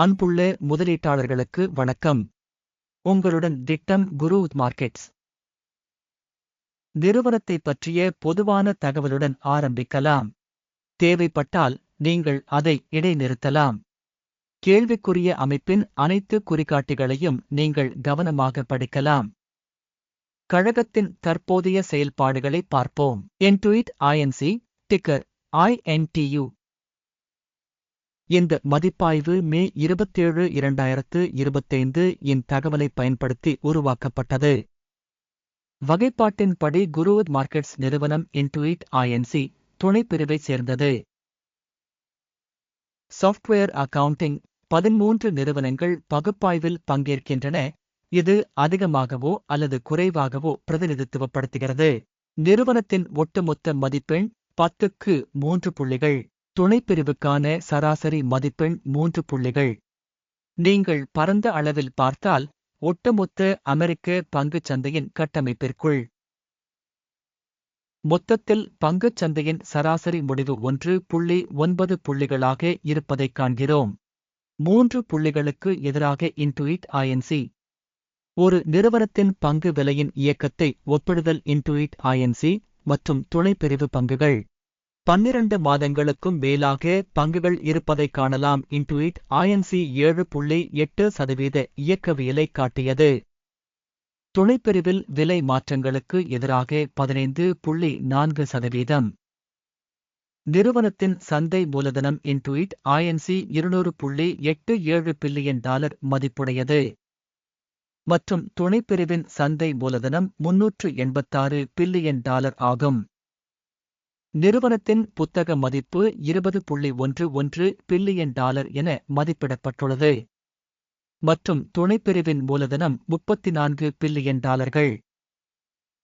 அன்புள்ள முதலீட்டாளர்களுக்கு வணக்கம். உங்களுடன் திட்டம் குரூத் மார்க்கெட்ஸ். நிறுவனத்தை பற்றிய பொதுவான தகவலுடன் ஆரம்பிக்கலாம். தேவைப்பட்டால் நீங்கள் அதை இடைநிறுத்தலாம். கேள்விக்குரிய அமைப்பின் அனைத்து குறிகாட்டிகளையும் நீங்கள் கவனமாக படிக்கலாம். கழகத்தின் தற்போதைய செயல்பாடுகளை பார்ப்போம். இன்டுயிட் ஐஎன்சி, டிக்கர் INTU. இந்த மதிப்பாய்வு மே 27, 2025 இன் தகவலை பயன்படுத்தி உருவாக்கப்பட்டது. வகைப்பாட்டின்படி குரூத் மார்க்கெட்ஸ் நிறுவனம் இன்டுயிட் ஐஎன்சி துணைப்பிரிவை சேர்ந்தது. சாஃப்ட்வேர் அக்கவுண்டிங் 13 நிறுவனங்கள் பகுப்பாய்வில் பங்கேற்கின்றன. இது அதிகமாகவோ அல்லது குறைவாகவோ பிரதிநிதித்துவப்படுத்துகிறது. நிறுவனத்தின் ஒட்டுமொத்த மதிப்பெண் 10க்கு 3 புள்ளிகள். துணைப்பிரிவுக்கான சராசரி மதிப்பெண் 3 புள்ளிகள். நீங்கள் பரந்த அளவில் பார்த்தால் ஒட்டுமொத்த அமெரிக்க பங்குச் சந்தையின் கட்டமைப்பிற்குள் மொத்தத்தில் பங்குச் சந்தையின் சராசரி முடிவு 1.9 புள்ளிகளாக இருப்பதைக் காண்கிறோம். 3 புள்ளிகளுக்கு எதிராக இன்டுயிட் ஐஎன்சி. ஒரு நிறுவனத்தின் பங்கு விலையின் இயக்கத்தை ஒப்பிடுதல் இன்டுயிட் ஐஎன்சி மற்றும் துணைப்பிரிவு பங்குகள். 12 மாதங்களுக்கும் மேலாக பங்குகள் இருப்பதைக் காணலாம். இன்டுயிட் ஐஎன்சி 7.8% இயக்கவியலை காட்டியது. துணைப்பிரிவில் விலை மாற்றங்களுக்கு எதிராக 15.4%. நிறுவனத்தின் சந்தை மூலதனம் இன்டுயிட் ஐஎன்சி $200.87 பில்லியன் மதிப்புடையது மற்றும் துணைப்பிரிவின் சந்தை மூலதனம் $386 பில்லியன் ஆகும். நிறுவனத்தின் புத்தக மதிப்பு $20.11 பில்லியன் என மதிப்பிடப்பட்டுள்ளது மற்றும் துணைப்பிரிவின் மூலதனம் $34 பில்லியன்.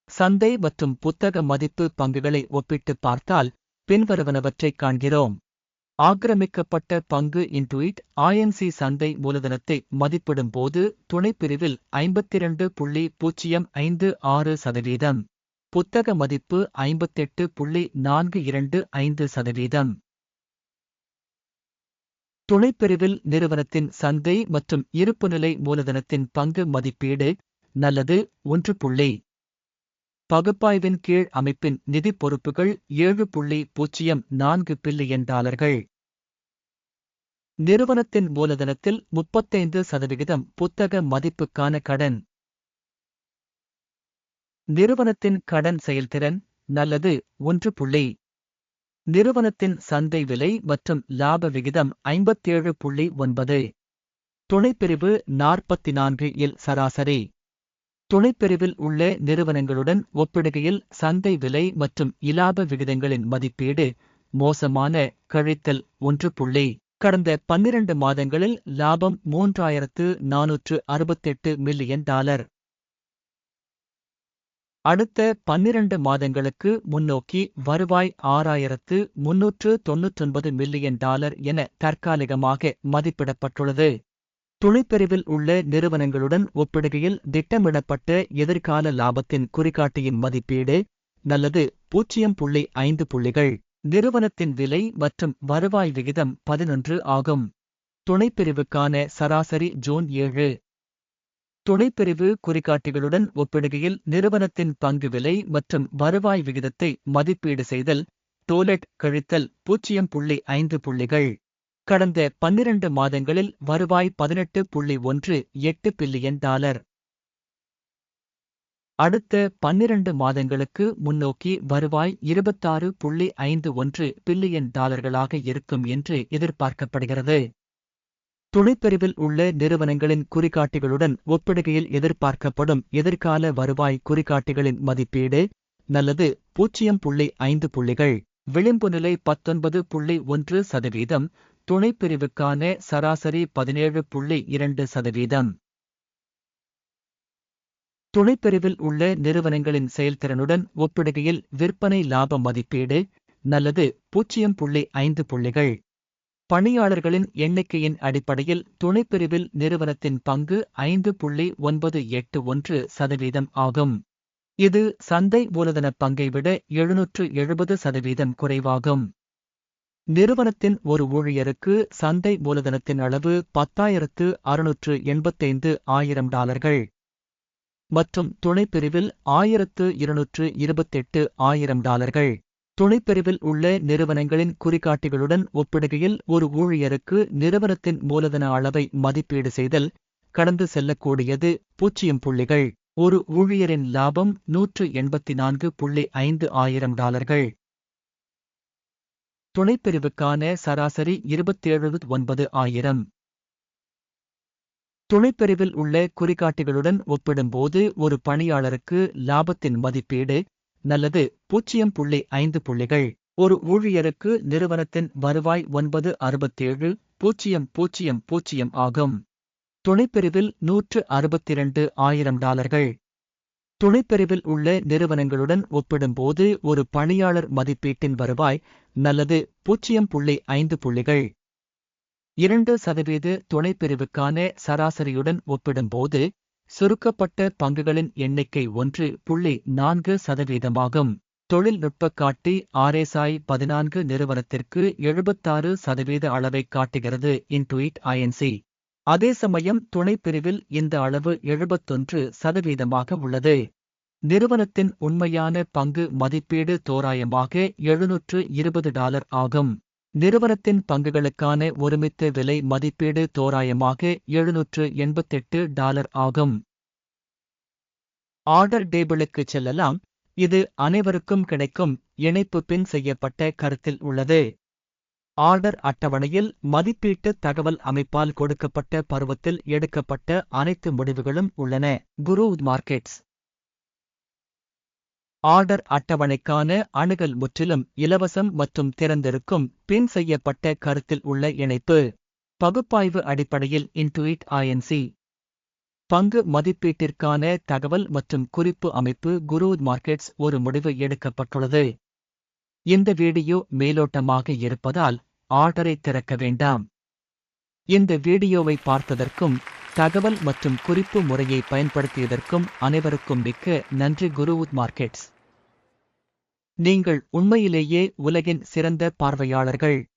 சந்தை மற்றும் புத்தக மதிப்பு பங்குகளை ஒப்பிட்டு பார்த்தால் பின்வருவனவற்றைக் காண்கிறோம். ஆக்கிரமிக்கப்பட்ட பங்கு இன்டுயிட் ஐஎன்சி சந்தை மூலதனத்தை மதிப்பிடும் போது துணைப்பிரிவில் 52.056%. புத்தக மதிப்பு 58.425%. துணைப்பிரிவில் நிறுவனத்தின் சந்தை மற்றும் இருப்புநிலை மூலதனத்தின் பங்கு மதிப்பீடு நல்லது 1. பகுப்பாய்வின் கீழ் அமைப்பின் நிதி பொறுப்புகள் $7.04 பில்லியன். நிறுவனத்தின் மூலதனத்தில் 35% புத்தக மதிப்புக்கான கடன். நிறுவனத்தின் கடன் செயல்திறன் நல்லது 1. நிறுவனத்தின் சந்தை விலை மற்றும் லாப விகிதம் 57.9. துணைப்பிரிவு 44 இல் சராசரி. துணைப்பிரிவில் உள்ள நிறுவனங்களுடன் ஒப்பிடுகையில் சந்தை விலை மற்றும் இலாப விகிதங்களின் மதிப்பீடு மோசமான கழித்தல் 1. கடந்த 12 மாதங்களில் லாபம் $3,468 மில்லியன். அடுத்த 12 மாதங்களுக்கு முன்னோக்கி வருவாய் $6,399 மில்லியன் என தற்காலிகமாக மதிப்பிடப்பட்டுள்ளது. துணைப்பிரிவில் உள்ள நிறுவனங்களுடன் ஒப்பிடுகையில் திட்டமிடப்பட்ட எதிர்கால லாபத்தின் குறிகாட்டியின் மதிப்பீடு நல்லது 0.5 புள்ளிகள். நிறுவனத்தின் விலை மற்றும் வருவாய் விகிதம் 11 ஆகும். துணைப்பிரிவுக்கான சராசரி ஜூன் 7. துணைப்பிரிவு குறிகாட்டிகளுடன் ஒப்பிடுகையில் நிறுவனத்தின் பங்கு விலை மற்றும் வருவாய் விகிதத்தை மதிப்பீடு செய்தல் டோலெட் கழித்தல் 0.5 புள்ளிகள். கடந்த 12 மாதங்களில் வருவாய் $18.18 பில்லியன். அடுத்த 12 மாதங்களுக்கு முன்னோக்கி வருவாய் $26.51 பில்லியன் இருக்கும் என்று எதிர்பார்க்கப்படுகிறது. துணைப்பிரிவில் உள்ள நிறுவனங்களின் குறிகாட்டிகளுடன் ஒப்பிடுகையில் எதிர்பார்க்கப்படும் எதிர்கால வருவாய் குறிகாட்டிகளின் மதிப்பீடு நல்லது 0.5 புள்ளிகள். விளிம்பு நிலை 19.1%. துணைப்பிரிவுக்கான சராசரி 17.2%. துணைப்பிரிவில் உள்ள நிறுவனங்களின் செயல்திறனுடன் ஒப்பிடுகையில் விற்பனை லாப மதிப்பீடு நல்லது 0.5 புள்ளிகள். பணியாளர்களின் எண்ணிக்கையின் அடிப்படையில் துணைப்பிரிவில் நிறுவனத்தின் பங்கு 5.981% ஆகும். இது சந்தை மூலதன பங்கை விட 770% குறைவாகும். நிறுவனத்தின் ஒரு ஊழியருக்கு சந்தை மூலதனத்தின் அளவு 10,685,000 மற்றும் துணைப்பிரிவில் 1,228,000. துணைப்பிரிவில் உள்ள நிறுவனங்களின் குறிகாட்டிகளுடன் ஒப்பிடுகையில் ஒரு ஊழியருக்கு நிறுவனத்தின் மூலதன அளவை மதிப்பீடு செய்தல் கடந்து செல்லக்கூடியது 0 புள்ளிகள். ஒரு ஊழியரின் லாபம் 184,500. துணைப்பிரிவுக்கான சராசரி 27,900. துணைப்பிரிவில் உள்ள குறிகாட்டிகளுடன் ஒப்பிடும்போது ஒரு பணியாளருக்கு லாபத்தின் மதிப்பீடு நல்லது 0.5 புள்ளிகள். ஒரு ஊழியருக்கு நிறுவனத்தின் வருவாய் 967,000 ஆகும். துணைப்பிரிவில் 162,000. துணைப்பிரிவில் உள்ள நிறுவனங்களுடன் ஒப்பிடும்போது ஒரு பணியாளர் மதிப்பீட்டின் வருவாய் நல்லது 0.5 புள்ளிகள். 2% துணைப்பிரிவுக்கான சராசரியுடன் ஒப்பிடும்போது சுருக்கப்பட்ட பங்குகளின் எண்ணிக்கை 1.4% ஆகும். தொழில்நுட்ப காட்டி RSI 14 நிறுவனத்திற்கு 76% அளவைக் காட்டுகிறது. Intuit Inc. அதே சமயம் துணைப்பிரிவில் இந்த அளவு 71% உள்ளது. நிறுவனத்தின் உண்மையான பங்கு மதிப்பீடு தோராயமாக $720 ஆகும். நிறுவனத்தின் பங்குகளுக்கான ஒருமித்த விலை மதிப்பீடு தோராயமாக $788 ஆகும். ஆர்டர் டேபிளுக்கு செல்லலாம். இது அனைவருக்கும் கிடைக்கும் இணைப்பு பின் செய்யப்பட்ட கருத்தில் உள்ளது. ஆர்டர் அட்டவணையில் மதிப்பீட்டு தகவல் அமைப்பால் கொடுக்கப்பட்ட பருவத்தில் எடுக்கப்பட்ட அனைத்து முடிவுகளும் உள்ளன. குரூவ் மார்க்கெட்ஸ் ஆர்டர் அட்டவணைக்கான அணுகல் முற்றிலும் இலவசம் மற்றும் திறந்திருக்கும் பின் செய்யப்பட்ட கருத்தில் உள்ள இணைப்பு. பகுப்பாய்வு அடிப்படையில் Intuit Inc. பங்கு மதிப்பீட்டிற்கான தகவல் மற்றும் குறிப்பு அமைப்பு குரூவ் மார்க்கெட்ஸ் ஒரு முடிவு எடுக்கப்பட்டுள்ளது. இந்த வீடியோ மேலோட்டமாக இருப்பதால் ஆர்டரை திறக்க வேண்டாம். இந்த வீடியோவை பார்த்ததற்கும் தகவல் மற்றும் குறிப்பு முறையை பயன்படுத்தியதற்கும் அனைவருக்கும் மிக்க நன்றி. குரூவ் மார்க்கெட்ஸ் நீங்கள் உண்மையிலேயே உலகின் சிறந்த பார்வையாளர்கள்.